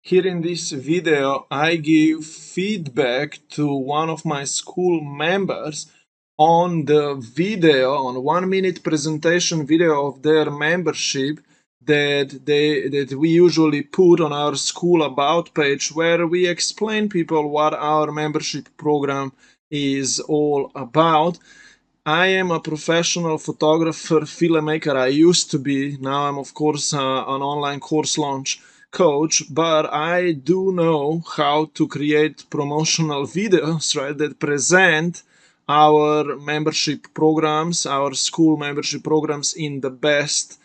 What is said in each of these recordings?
Here in this video, I give feedback to one of my Skool members on the video, on 1 minute presentation video of their membership that we usually put on our Skool About page, where we explain people what our membership program is all about. I am a professional photographer, filmmaker. I used to be. Now I'm, of course, an online course launch coach, but I do know how to create promotional videos, right, that present our membership programs, our Skool membership programs in the best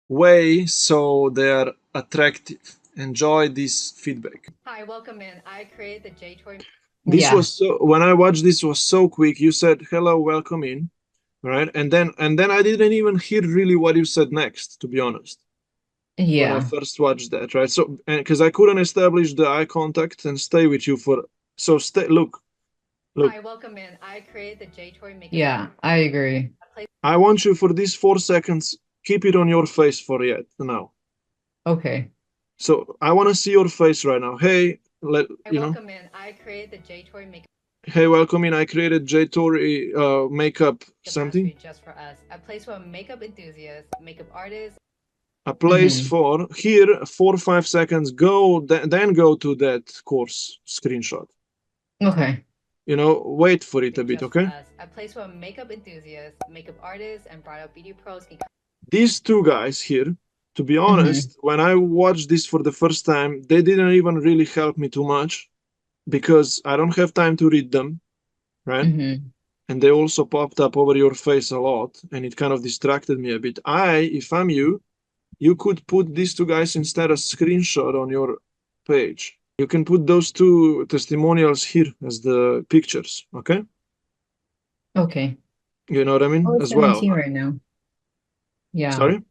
way so they're attractive. Enjoy this feedback. Hi, welcome in. I created the JToy. This was so, when I watched this was so quick. You said, hello, welcome in, right? And then I didn't even hear really what you said next, to be honest. When I first watched that, right? So, because I couldn't establish the eye contact and stay with you for, so look. Hi, welcome in. I created the JToy makeup. Yeah, I agree. I want you for these 4 seconds, keep it on your face for yet now. Okay. So I want to see your face right now. Hey, welcome in. I created the JToy makeup. Hey, welcome in. I created JToy makeup something. Just for us. A place for makeup enthusiasts, makeup artists. A place for here 4 or 5 seconds. Go then go to that course screenshot. Okay. You know, wait for it a bit, okay? A place for makeup enthusiasts, makeup artists, and bridal beauty pros. These two guys here, to be honest, when I watched this for the first time, they didn't even really help me too much because I don't have time to read them, right? And they also popped up over your face a lot, and it kind of distracted me a bit. If I'm you could put these two guys instead a screenshot on your page. You can put those two testimonials here as the pictures, okay? Okay. You know what I mean? Oh, it's as well. right now. Yeah. Sorry?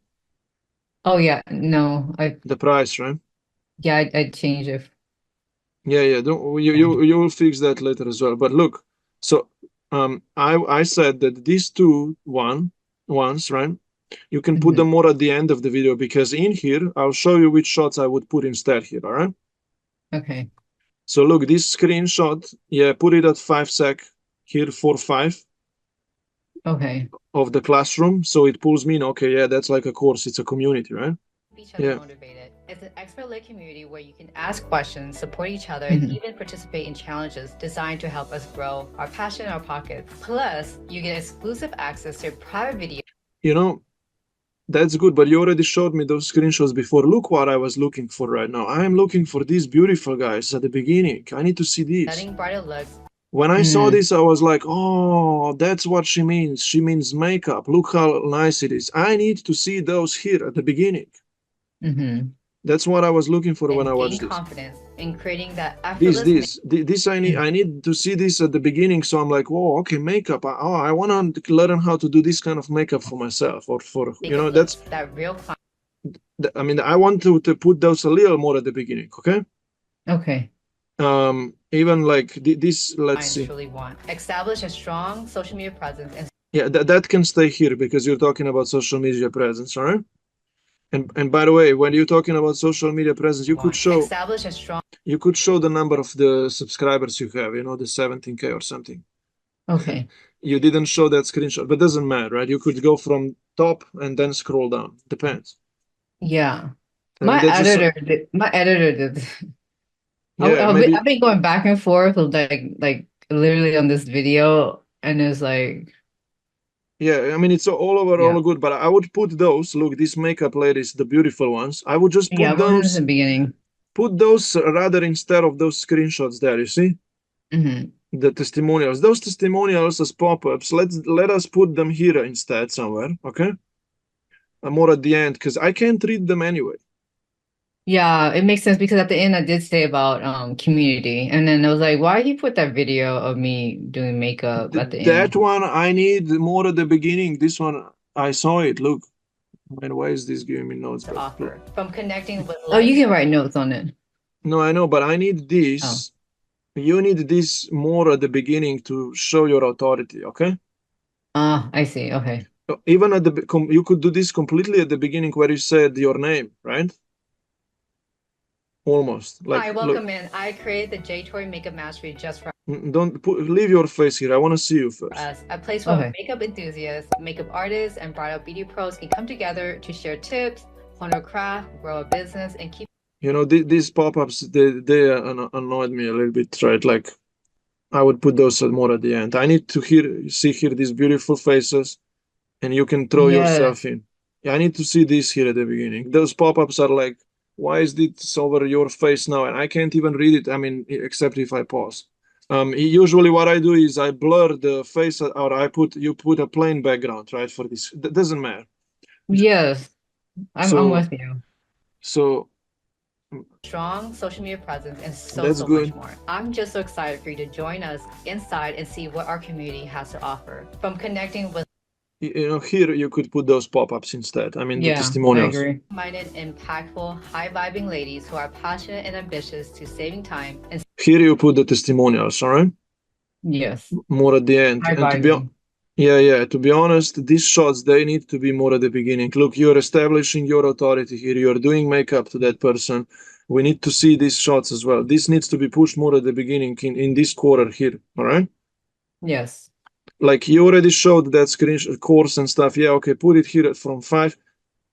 Oh yeah, no. The price, right? Yeah, I'd change it. Yeah. Don't you will fix that later as well. But look, so I said that these two ones, right? You can put them more at the end of the video because in here I'll show you which shots I would put instead here, all right? Okay. So look, this screenshot, yeah, put it at 5 sec here, 4-5. Okay. Of the classroom, so it pulls me in. Okay, yeah, that's like a course, it's a community, right? Each other motivated. It's an expert-led community where you can ask questions, support each other, and even participate in challenges designed to help us grow our passion in our pockets. Plus, you get exclusive access to private videos. You know, that's good, but you already showed me those screenshots before. Look what I was looking for right now. I am looking for these beautiful guys at the beginning. I need to see these. Setting bridal looks. When I saw this, I was like, oh, that's what she means. She means makeup. Look how nice it is. I need to see those here at the beginning. That's what I was looking for when I watched this. Confidence in creating that effortless. This I need to see this at the beginning. So I'm like, whoa, okay, makeup. Oh, I want to learn how to do this kind of makeup for myself or for, you know, that's that real. I mean, I want to put those a little more at the beginning. Okay. Okay. Even like this, let's see. Establish a strong social media presence. And yeah, that can stay here because you're talking about social media presence, all right? And by the way, when you're talking about social media presence, you could show the number of the subscribers you have, you know, the 17K or something. Okay. You didn't show that screenshot, but doesn't matter, right? You could go from top and then scroll down. Depends. Yeah. My editor did. Yeah, I've been going back and forth like literally on this video, and it's like, yeah, I mean, it's all over, all good, but I would put those, look, these makeup ladies, the beautiful ones, I would just put those in the beginning. Put those rather instead of those screenshots there, you see? The testimonials, those testimonials as pop-ups, let us put them here instead somewhere, okay? More at the end, because I can't read them anyway. Yeah, it makes sense because at the end I did say about community, and then I was like, why he put that video of me doing makeup at the end? That one I need more at the beginning. This one I saw it. Look, and why is this giving me notes? From connecting with. Oh, you can write notes on it. No, I know, but I need this. Oh. You need this more at the beginning to show your authority. Okay. I see. Okay. Even at you could do this completely at the beginning where you said your name, right? almost. Like, Hi, look, welcome in. I created the J-Tory Makeup Mastery just for leave your face here. I want to see you first. us. A place where Okay. makeup enthusiasts, makeup artists, and bridal beauty pros can come together to share tips, hone a craft, grow a business, and keep You know, these pop-ups, they annoyed me a little bit, right? Like, I would put those more at the end. I need to see here these beautiful faces, and you can throw Yeah. yourself in. Yeah, I need to see this here at the beginning. Those pop-ups are like, why is this over your face now? And I can't even read it. I mean, except if I pause. Usually what I do is I blur the face, or you put a plain background, right? For this, that doesn't matter. Yes. I'm So, with you. so strong social media presence and that's so good. much more. I'm just so excited for you to join us inside and see what our community has to offer. From connecting with You know, here you could put those pop-ups instead. I mean, the Yeah, I testimonials. agree. minded, impactful, high-vibing ladies who are passionate and ambitious to saving time and Here you put the testimonials, all right? Yes. More at the end. High And vibing. yeah, to be honest, these shots, they need to be more at the beginning. Look, you're establishing your authority here. You're doing makeup to that person. We need to see these shots as well. This needs to be pushed more at the beginning in this quarter here, all right? Yes. Like you already showed that screen course and stuff. Yeah, okay, put it here from 5.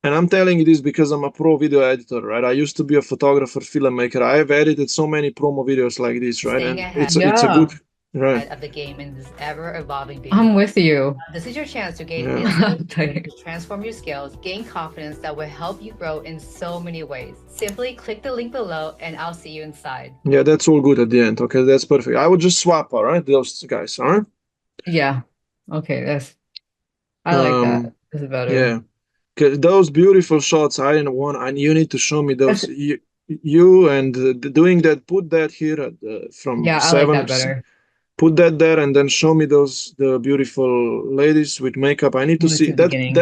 And I'm telling you this because I'm a pro video editor, right? I used to be a photographer, filmmaker. I've edited so many promo videos like this, right? staying And ahead it's a Yeah. good, right? of the game in this ever-evolving beauty. I'm with you. This is your chance to gain Yeah. insight, Tight. to transform your skills, gain confidence that will help you grow in so many ways. Simply click the link below and I'll see you inside. Yeah, that's all good at the end. Okay, that's perfect. I would just swap, all right? Those guys, all right? Yeah. Okay, I like that. This is better. Yeah. 'Cause those beautiful shots, I didn't want, and you need to show me those. That's- You and doing that, put that here at from Yeah, I like 7. that better. Put that there, and then show me the beautiful ladies with makeup. I need to Let's see see the that. beginning.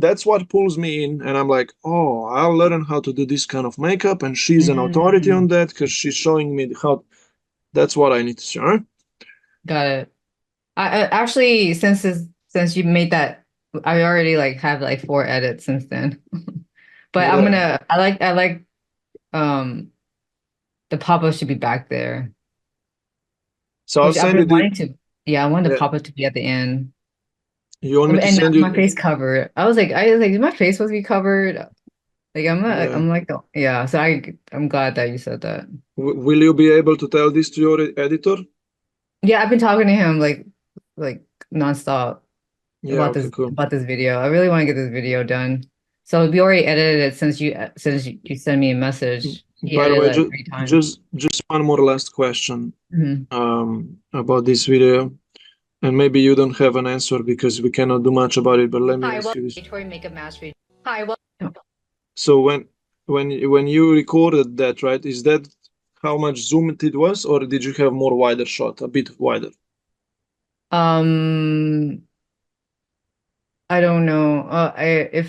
That's what pulls me in, and I'm like, oh, I'll learn how to do this kind of makeup, and she's an authority on that because she's showing me how. That's what I need to see. All right? Got it. I actually since you made that, I already like have like 4 edits since then. But Yeah. I'm gonna I like the pop-up should be back there. So I'll Which I've send you been the. wanting to. Yeah, I wanted the Yeah. pop-up to be at the end. You want me to And send not you? my face covered. I was like, is my face supposed to be covered? Like I'm not. Yeah. I'm like, yeah. So I'm glad that you said that. Will you be able to tell this to your editor? Yeah, I've been talking to him like nonstop Yeah. Okay. Cool. about this video. I really want to get this video done. So we already edited it since you sent me a message. He By the edited way, like 3 times. just one more last question Mhm. about this video, and maybe you don't have an answer because we cannot do much about it. But let me Hi, ask welcome you to this. J-Tory Makeup Mastery. Hi, So when you recorded that, right? Is that how much zoomed it was, or did you have more wider shot, a bit wider? I don't know. If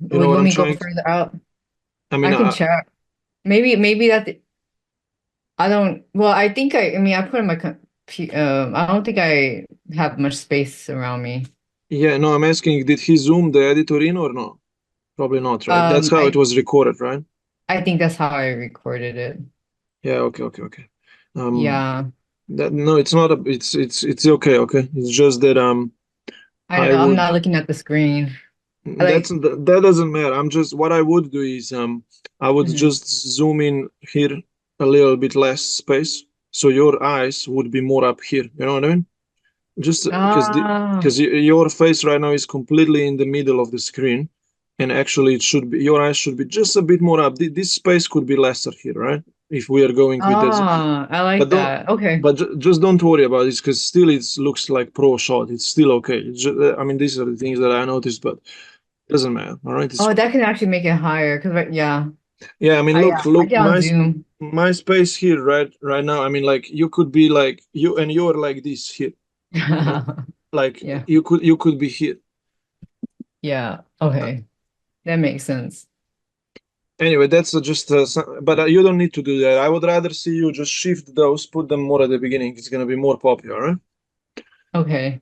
You know what when I'm we go trying? further out, I mean, I can check. Maybe that I don't. Well, I think I mean I put in my I don't think I have much space around me. yeah. No, I'm asking, did he zoom the editor in or no? Probably not, right? That's how it was recorded, right? I think that's how I recorded it. Yeah. Okay. Yeah. No, it's not it's okay. Okay. It's just that I know. I'm not looking at the screen. that doesn't matter. I'm just what I would do is I would Mhm. just zoom in here a little bit less space, so your eyes would be more up here. You know what I mean? Just because your face right now is completely in the middle of the screen, and actually it should be your eyes should be just a bit more up. This space could be lesser here, right? If we are going with that. I like that. Okay. But just don't worry about this because still it looks like pro shot. It's still okay. I mean, these are the things that I noticed, but it doesn't matter. All right. That can actually make it higher because Yeah. I mean, I look, can zoom. my space here, right now. I mean, like you could be like you, and you're like this here. Like Yeah. you could be here. Yeah. Okay. That makes sense. Anyway, that's just but you don't need to do that. I would rather see you just shift those, put them more at the beginning. It's gonna be more popular, right? Okay.